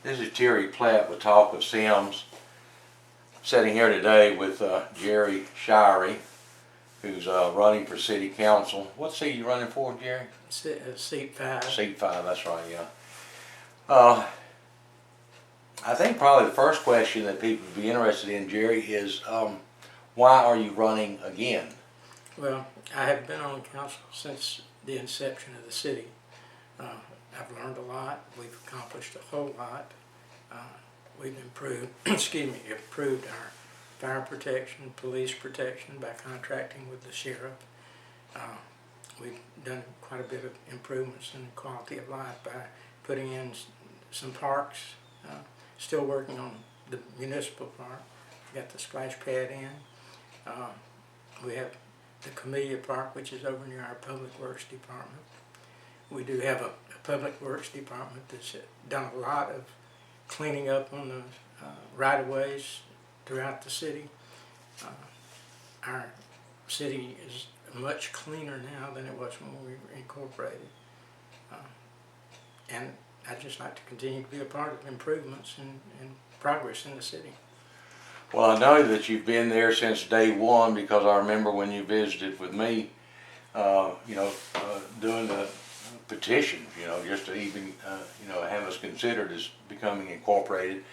This is Terry Platt with Talk of Semmes. Sitting here today with Jerry Shirey, who's running for City Council. What seat are you running for, Jerry? Seat 5. Seat 5, that's right, yeah. I think probably the first question that people would be interested in, Jerry, is why are you running again? Well, I have been on council since the inception of the city. I've learned a lot. We've accomplished a whole lot. We've improved, improved our fire protection, police protection by contracting with the sheriff. We've done quite a bit of improvements in quality of life by putting in some parks. Still working on the municipal park. We got the splash pad in. We have the Camellia Park, which is over near our Public Works Department. We do have a Public Works Department that's done a lot of cleaning up on the right-of-ways throughout the city. Our city is much cleaner now than it was when we were incorporated. And I'd just like to continue to be a part of improvements and progress in the city. Well, I know that you've been there since day one, because I remember when you visited with me, doing the petition, just to even, have us considered as becoming incorporated.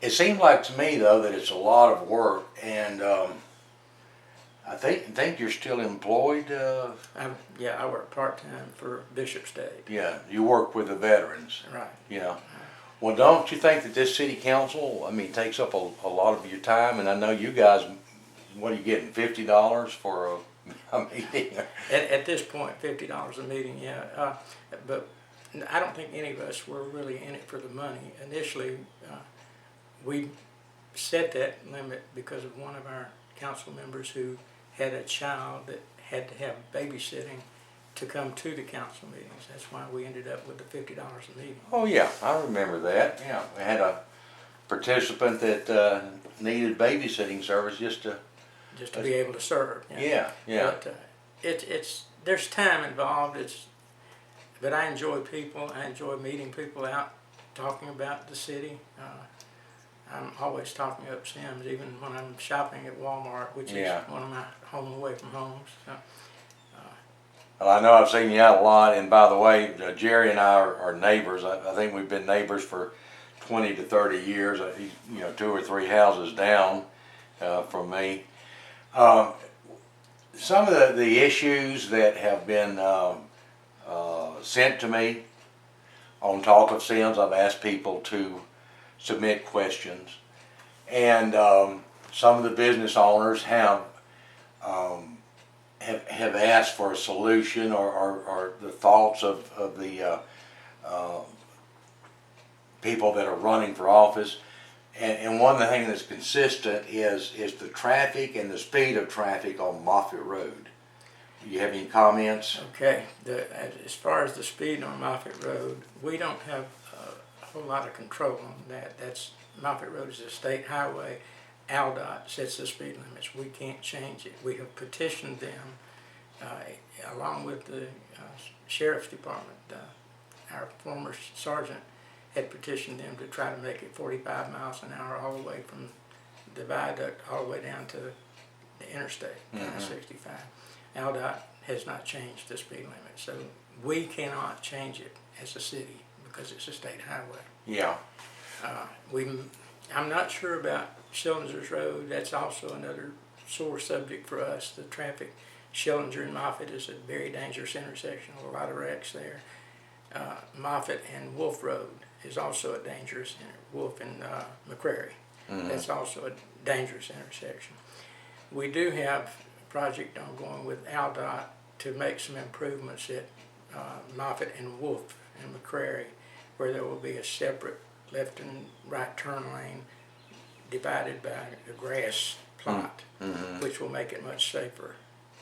It seems like to me, though, that it's a lot of work, and I think you're still employed. Yeah, I work part-time for Bishop State. Yeah, you work with the veterans. Right. Yeah. Well, don't you think that this city council, takes up a lot of your time? And I know you guys, what are you getting, $50 for a meeting? At this point, $50 a meeting, yeah. But I don't think any of us were really in it for the money. Initially, we set that limit because of one of our council members who had a child that had to have babysitting to come to the council meetings. That's why we ended up with the $50 a meeting. Oh yeah, I remember that. Yeah, we had a participant that needed babysitting service just to be able to serve. Yeah, yeah. But there's time involved. But I enjoy people. I enjoy meeting people out, talking about the city. I'm always talking up Semmes, even when I'm shopping at Walmart, which is one of my home away from homes. So, well, I know I've seen you out a lot, and by the way, Jerry and I are neighbors. I think we've been neighbors for 20 to 30 years. He's 2 or 3 houses down from me. Some of the issues that have been sent to me on Talk of Semmes, I've asked people to submit questions, and some of the business owners have asked for a solution or the thoughts of the people that are running for office. And one of the things that's consistent is the traffic and the speed of traffic on Moffett Road. Do you have any comments? Okay, as far as the speed on Moffett Road, we don't have a whole lot of control on that. Moffett Road is a state highway. ALDOT sets the speed limits. We can't change it. We have petitioned them, along with the Sheriff's Department. Our former sergeant had petitioned them to try to make it 45 miles an hour all the way from the viaduct all the way down to the interstate, 65. ALDOT has not changed the speed limit, so we cannot change it as a city because it's a state highway. Yeah. I'm not sure about Schillinger's Road. That's also another sore subject for us. The traffic, Schillinger and Moffett is a very dangerous intersection. A lot of wrecks there. Moffett and Wolf Road is also a dangerous Wolf and McCrary. That's also a dangerous intersection. We do have a project ongoing with ALDOT to make some improvements at Moffett and Wolf and McCrary, where there will be a separate left and right turn lane divided by a grass plot, which will make it much safer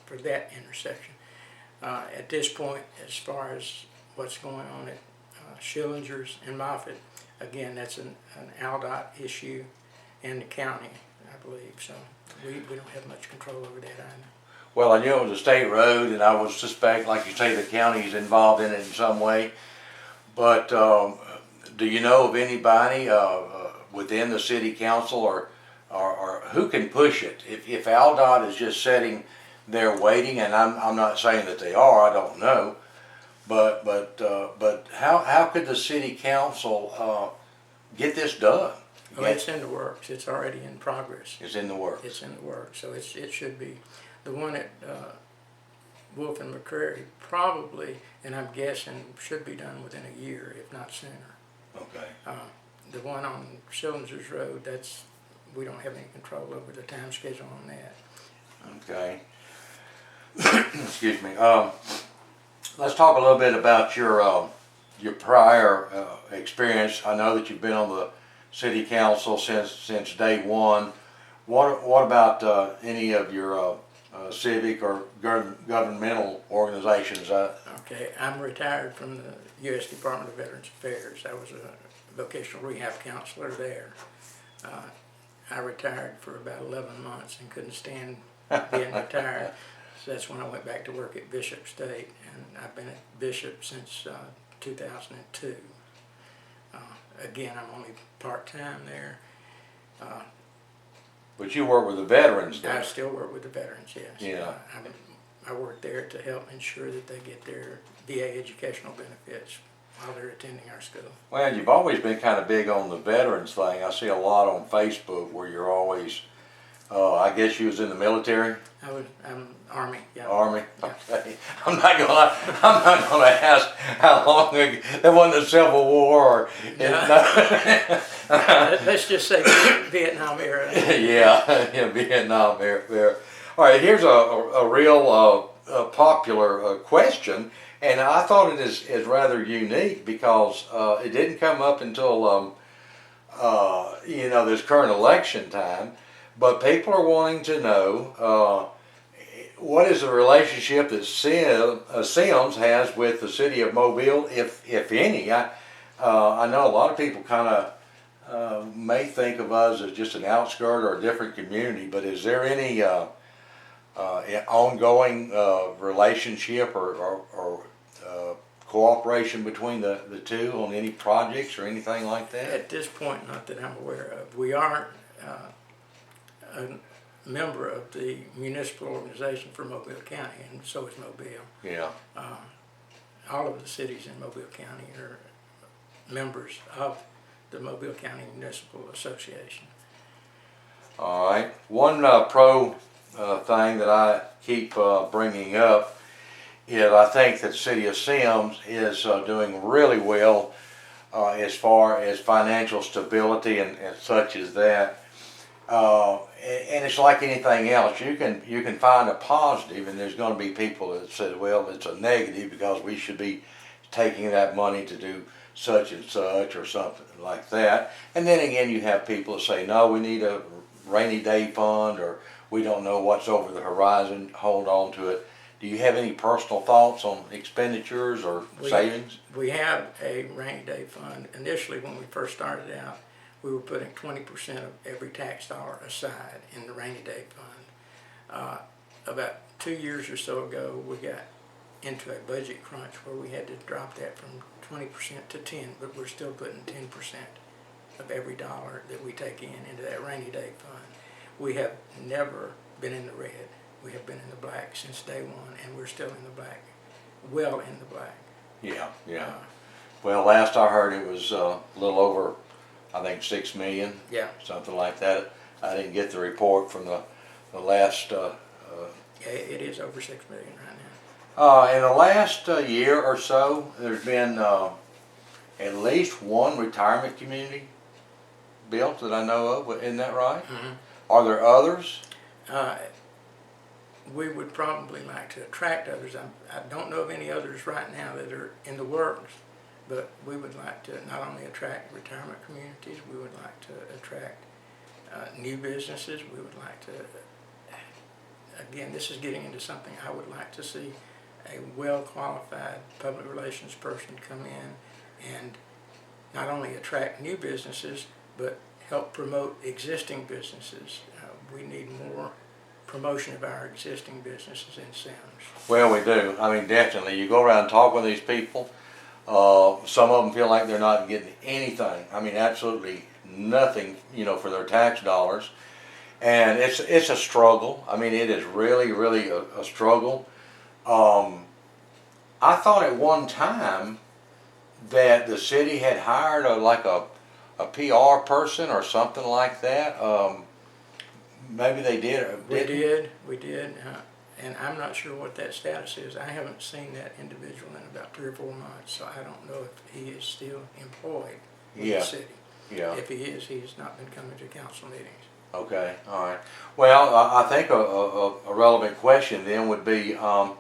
for that intersection. At this point, as far as what's going on at Schillinger's and Moffett, again, that's an ALDOT issue in the county, I believe, so we don't have much control over that either. Well, I knew it was a state road, and I would suspect, like you say, the county is involved in it in some way. But do you know of anybody within the city council or who can push it? If AlDOT is just sitting there waiting, and I'm not saying that they are, I don't know, but how could the city council get this done? Well, it's in the works. It's already in progress. It's in the works. It's in the works, so it should be. The one at Wolf and McCrary probably, and I'm guessing, should be done within a year, if not sooner. Okay. The one on Schillingers Road, we don't have any control over the time schedule on that. Okay. Excuse me. Let's talk a little bit about your prior experience. I know that you've been on the city council since day one. What about any of your civic or governmental organizations? Okay, I'm retired from the U.S. Department of Veterans Affairs. I was a vocational rehab counselor there. I retired for about 11 months and couldn't stand being retired. So that's when I went back to work at Bishop State, and I've been at Bishop since 2002. Again, I'm only part-time there. But you work with the veterans there. I still work with the veterans, yes. Yeah. I work there to help ensure that they get their VA educational benefits while they're attending our school. Well, you've always been kind of big on the veterans thing. I see a lot on Facebook where you're always, I guess you was in the military? I'm Army, yeah. Army? Yeah. Okay. I'm not gonna ask how long ago, that wasn't the Civil War or. No. Let's just say Vietnam era. Yeah, Vietnam era. All right, here's a real popular question, and I thought it is rather unique because it didn't come up until this current election time. But people are wanting to know what is the relationship that Semmes has with the city of Mobile, if any. I know a lot of people kind of may think of us as just an outskirt or a different community, but is there any ongoing relationship or cooperation between the two on any projects or anything like that? At this point, not that I'm aware of. We are a member of the municipal organization for Mobile County, and so is Mobile. Yeah. All of the cities in Mobile County are members of the Mobile County Municipal Association. All right. One pro thing that I keep bringing up is I think that the city of Semmes is doing really well as far as financial stability and such as that. And it's like anything else. You can find a positive, and there's going to be people that say, well, it's a negative because we should be taking that money to do such and such or something like that. And then again, you have people that say, no, we need a rainy day fund, or we don't know what's over the horizon, hold on to it. Do you have any personal thoughts on expenditures or savings? We have a rainy day fund. Initially, when we first started out, we were putting 20% of every tax dollar aside in the rainy day fund. About 2 years or so ago, we got into a budget crunch where we had to drop that from 20% to 10%, but we're still putting 10% of every dollar that we take into that rainy day fund. We have never been in the red. We have been in the black since day one, and we're still in the black, well in the black. Yeah. Well, last I heard it was a little over, I think, 6 million. Yeah. Something like that. I didn't get the report from the last. Yeah, it is over 6 million right now. In the last year or so, there's been at least one retirement community built that I know of. Isn't that right? Mm-hmm. Are there others? We would probably like to attract others. I don't know of any others right now that are in the works, but we would like to not only attract retirement communities, we would like to attract new businesses. We would like to, again, this is getting into something I would like to see a well-qualified public relations person come in and not only attract new businesses, but help promote existing businesses. We need more promotion of our existing businesses in Semmes. Well, we do. I mean, definitely. You go around and talk with these people, Some of them feel like they're not getting anything. I mean, absolutely nothing, for their tax dollars. And it's a struggle. I mean, it is really a struggle. I thought at one time that the city had hired a PR person or something like that. Maybe they did. Or We did, and I'm not sure what that status is. I haven't seen that individual in about 3 or 4 months, so I don't know if he is still employed with the city. Yeah. If he is, he's not been coming to council meetings. Okay. All right. Well, I think a relevant question then would be, I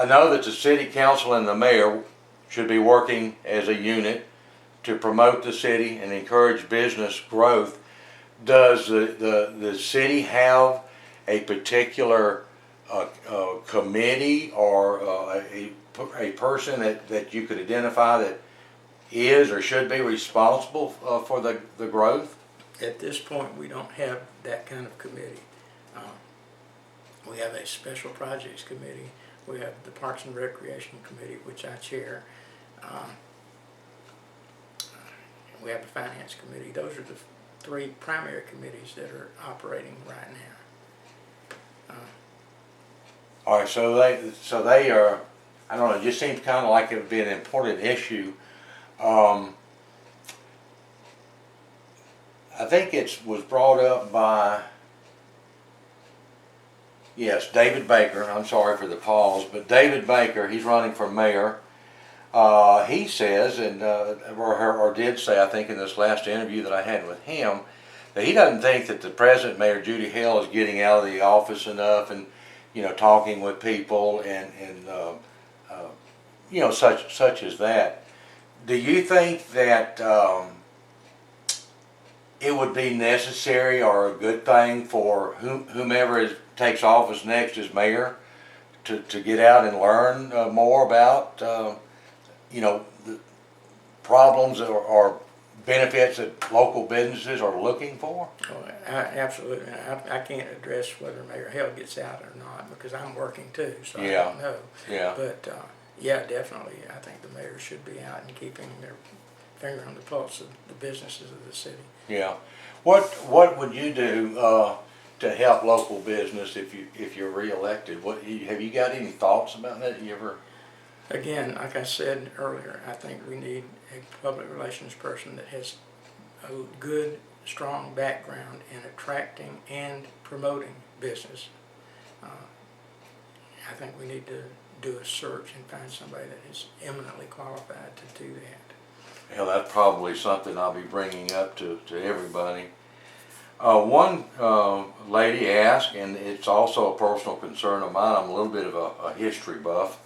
know that the city council and the mayor should be working as a unit to promote the city and encourage business growth. Does the city have a particular committee or a person that you could identify that is or should be responsible for the growth? At this point, we don't have that kind of committee. We have a special projects committee. We have the Parks and Recreation Committee, which I chair. We have the Finance Committee. Those are the 3 primary committees that are operating right now. All right, so they are. I don't know. It just seems kind of like it would be an important issue. I think it was brought up by, yes, David Baker. I'm sorry for the pause, but David Baker, he's running for mayor. He says, or did say, I think in this last interview that I had with him, that he doesn't think that the present mayor, Judy Hale, is getting out of the office enough and, talking with people and such as that. Do you think that it would be necessary or a good thing for whomever takes office next as mayor to get out and learn more about the problems or benefits that local businesses are looking for? Oh, absolutely. I can't address whether Mayor Hale gets out or not because I'm working too, so I don't know. Yeah. But yeah, definitely, I think the mayor should be out and keeping their finger on the pulse of the businesses of the city. Yeah. What would you do to help local business if you're reelected? Have you got any thoughts about that? You ever? Again, like I said earlier, I think we need a public relations person that has a good, strong background in attracting and promoting business. I think we need to do a search and find somebody that is eminently qualified to do that. Well, that's probably something I'll be bringing up to everybody. One lady asked, and it's also a personal concern of mine. I'm a little bit of a history buff,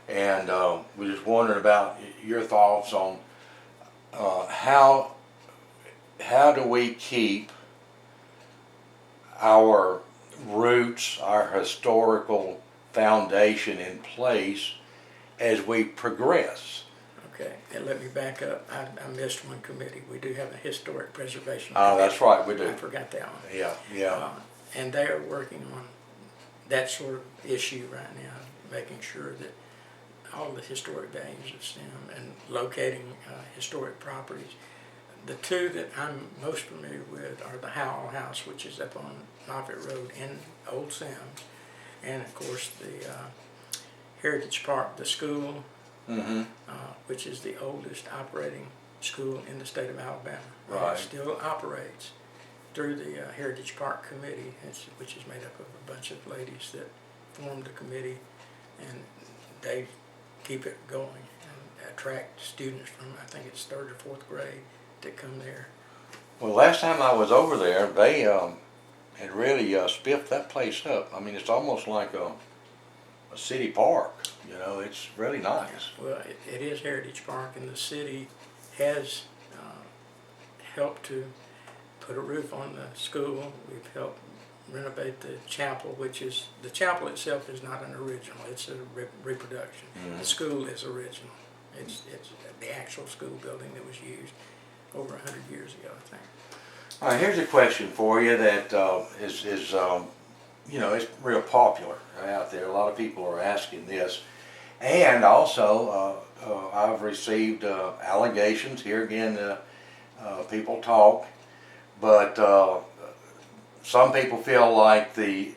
and we're just wondering about your thoughts on how do we keep our roots, our historical foundation in place as we progress. Okay, and let me back up. I missed one committee. We do have a historic preservation Oh, committee. that's right, we do. I forgot that one. Yeah. And they are working on that sort of issue right now, making sure that all the historic values of Semmes and locating historic properties. The 2 that I'm most familiar with are the Howell House, which is up on Moffitt Road in Old Semmes, and of course the Heritage Park, the school, which is the oldest operating school in the state of Alabama. Right. It still operates through the Heritage Park Committee, which is made up of a bunch of ladies that formed the committee, and they keep it going and attract students from, I think it's 3rd or 4th grade that come there. Well, last time I was over there, they had really spiffed that place up. I mean, it's almost like a city park. It's really nice. Well, it is Heritage Park, and the city has helped to put a roof on the school. We've helped renovate the chapel, the chapel itself is not an original, it's a reproduction. The school is original. It's the actual school building that was used over 100 years ago, I think. All right, here's a question for you that is it's real popular out there. A lot of people are asking this. And also, I've received allegations, here again, people talk, but some people feel like the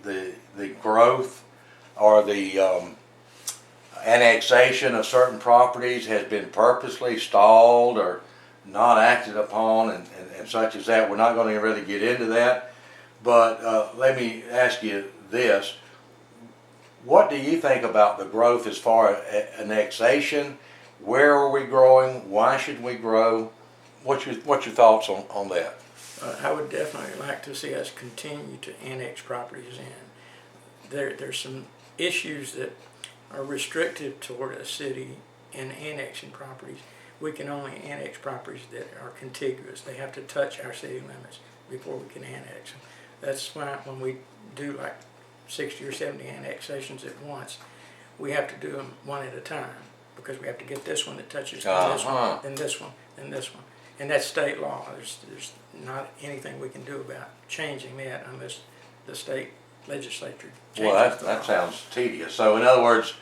growth or the annexation of certain properties has been purposely stalled or not acted upon and such as that. We're not going to really get into that, but let me ask you this. What do you think about the growth as far as annexation? Where are we growing? Why should we grow? What's your thoughts on that? I would definitely like to see us continue to annex properties in. There's some issues that are restrictive toward a city in annexing properties. We can only annex properties that are contiguous. They have to touch our city limits before we can annex them. That's why when we do like 60 or 70 annexations at once, we have to do them one at a time, because we have to get this one that touches this one, then this one, then this one. And that's state law. There's not anything we can do about changing that unless the state legislature changes Well, the that law. sounds tedious. So in other words,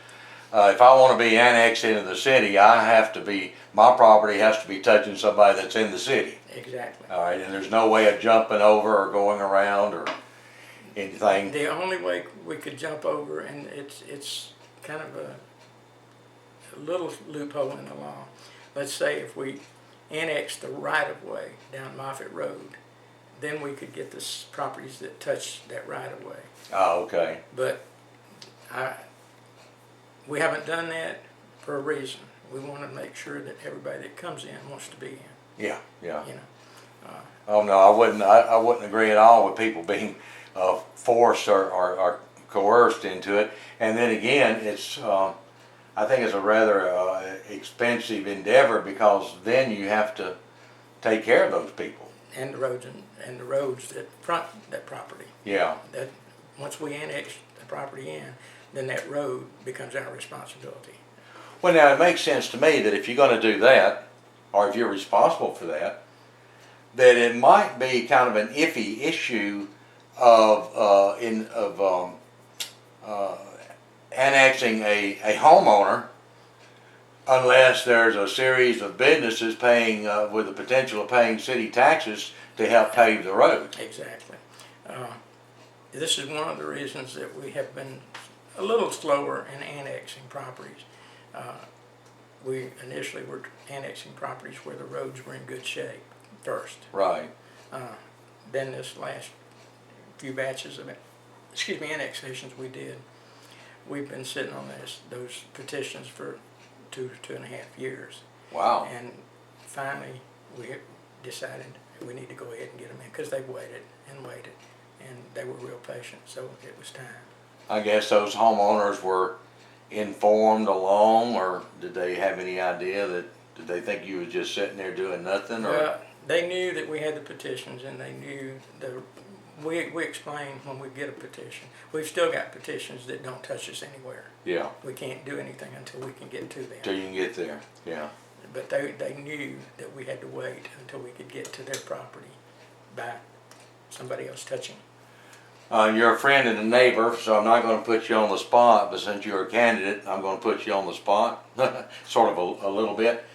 if I want to be annexed into the city, my property has to be touching somebody that's in the city. Exactly. All right, and there's no way of jumping over or going around or anything. The only way we could jump over, and it's kind of a little loophole in the law. Let's say if we annex the right-of-way down Moffett Road, then we could get the properties that touch that right-of-way. Oh, okay. But we haven't done that for a reason. We want to make sure that everybody that comes in wants to be in. Yeah, yeah. You know. Oh no, I wouldn't agree at all with people being forced or coerced into it. And then again, I think it's a rather expensive endeavor, because then you have to take care of those people. And the roads that front that property. Yeah. That once we annex the property in, then that road becomes our responsibility. Well, now it makes sense to me that if you're going to do that, or if you're responsible for that, that it might be kind of an iffy issue of annexing a homeowner, unless there's a series of businesses paying with the potential of paying city taxes to help pave the road. Exactly. This is one of the reasons that we have been a little slower in annexing properties. We initially were annexing properties where the roads were in good shape first. Right. Then this last few batches of annexations we did, we've been sitting on those petitions for 2.5 years. Wow. And finally, we decided we need to go ahead and get them in, because they waited and waited, and they were real patient, so it was time. I guess those homeowners were informed along, or did they have any idea did they think you were just sitting there doing nothing? Or? Well, they knew that we had the petitions, and they knew we explained when we get a petition. We've still got petitions that don't touch us anywhere. Yeah. We can't do anything until we can get to them. Till you can get there. Yeah. But they knew that we had to wait until we could get to their property by somebody else touching. You're a friend and a neighbor, so I'm not going to put you on the spot, but since you're a candidate, I'm going to put you on the spot, sort of a little bit.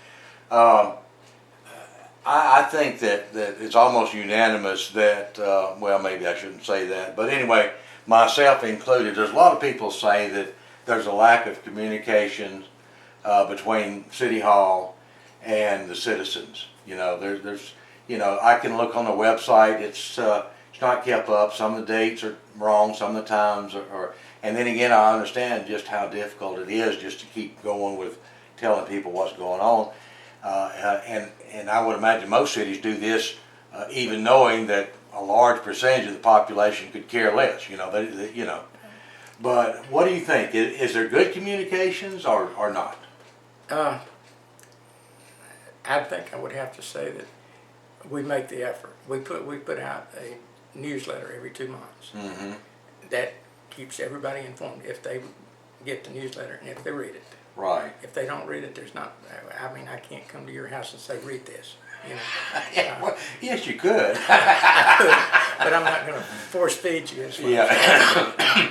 I think that it's almost unanimous that, well, maybe I shouldn't say that, but anyway, myself included, there's a lot of people say that there's a lack of communication between City Hall and the citizens. You know, there's I can look on the website, it's not kept up. Some of the dates are wrong, some of the times are, and then again, I understand just how difficult it is just to keep going with telling people what's going on. And I would imagine most cities do this, even knowing that a large percentage of the population could care less. But what do you think? Is there good communications or not? I think I would have to say that we make the effort. We put out a newsletter every 2 months. Mm-hmm. That keeps everybody informed if they get the newsletter and if they read it. Right. If they don't read it, there's not. I mean, I can't come to your house and say, read this. Yeah, well, yes, you could. But I'm not going to force feed you. Yeah.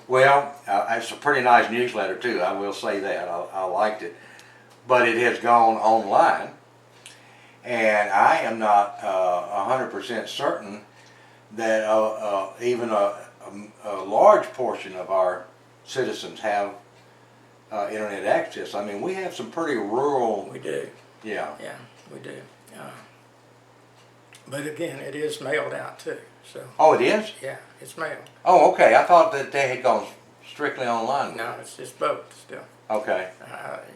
Well, it's a pretty nice newsletter too, I will say that. I liked it. But it has gone online, and I am not 100% certain that even a large portion of our citizens have internet access. I mean, we have some pretty rural. We do. Yeah. Yeah, we do. But again, it is mailed out too. So. Oh, it is? Yeah, it's mailed. Oh, okay. I thought that they had gone strictly online. No, it's both still. Okay.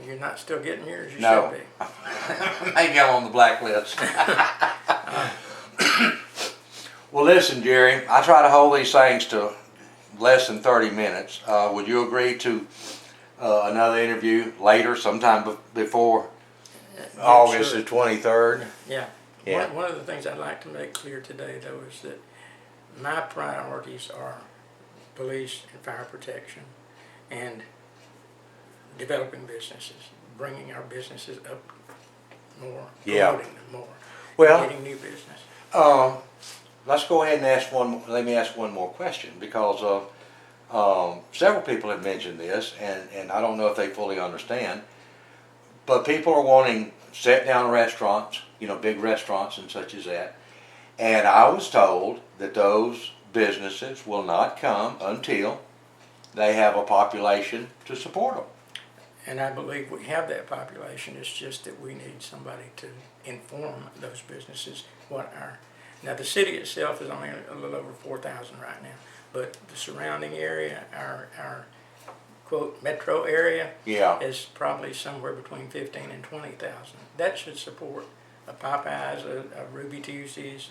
You're not still getting yours. You No. should be. Maybe I'm on the blacklist. Well, listen, Jerry. I try to hold these things to less than 30 minutes. Would you agree to another interview later, sometime before August the 23rd? Yeah. Yeah. One of the things I'd like to make clear today, though, is that my priorities are police and fire protection and developing businesses, bringing our businesses up more, Yeah. promoting them more, Well, getting new business. let's go ahead and ask one. Let me ask one more question, because several people have mentioned this, and I don't know if they fully understand. But people are wanting sit-down restaurants, big restaurants and such as that. And I was told that those businesses will not come until they have a population to support them. And I believe we have that population. It's just that we need somebody to inform those businesses what our. Now the city itself is only a little over 4,000 right now, but the surrounding area, our quote metro area, Yeah. is probably somewhere between 15 and 20,000. That should support a Popeyes, a Ruby Tuesdays,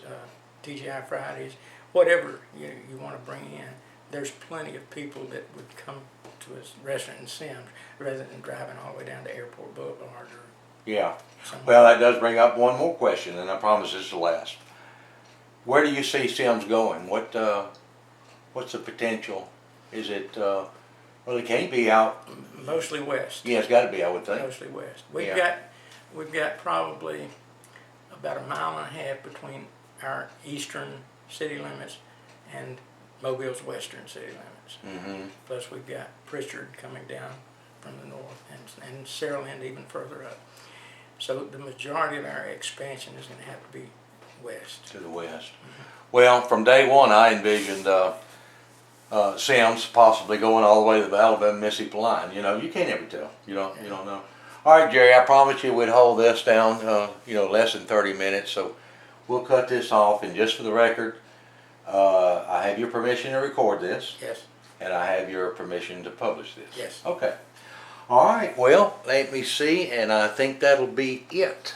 TGI Fridays, whatever you want to bring in. There's plenty of people that would come to a restaurant in Semmes rather than driving all the way down to Airport Boulevard or Yeah. somewhere. Well, that does bring up one more question, and I promise this is the last. Where do you see Semmes going? What's the potential? Is it? Well, it can't be out. Mostly west. Yeah, it's got to be, I would think. Mostly west. Yeah. We've got probably about a mile and a half between our eastern city limits and Mobile's western city limits. Mm-hmm. Plus we've got Pritchard coming down from the north and Saraland even further up. So the majority of our expansion is going to have to be west. To the west. Well, from day one, I envisioned Semmes possibly going all the way to the Alabama-Mississippi line. You can't ever tell. You don't know. All right, Jerry, I promise you we'd hold this down, less than 30 minutes. So we'll cut this off. And just for the record, I have your permission to record this. Yes. And I have your permission to publish this. Yes. Okay. All right. Well, let me see. And I think that'll be it.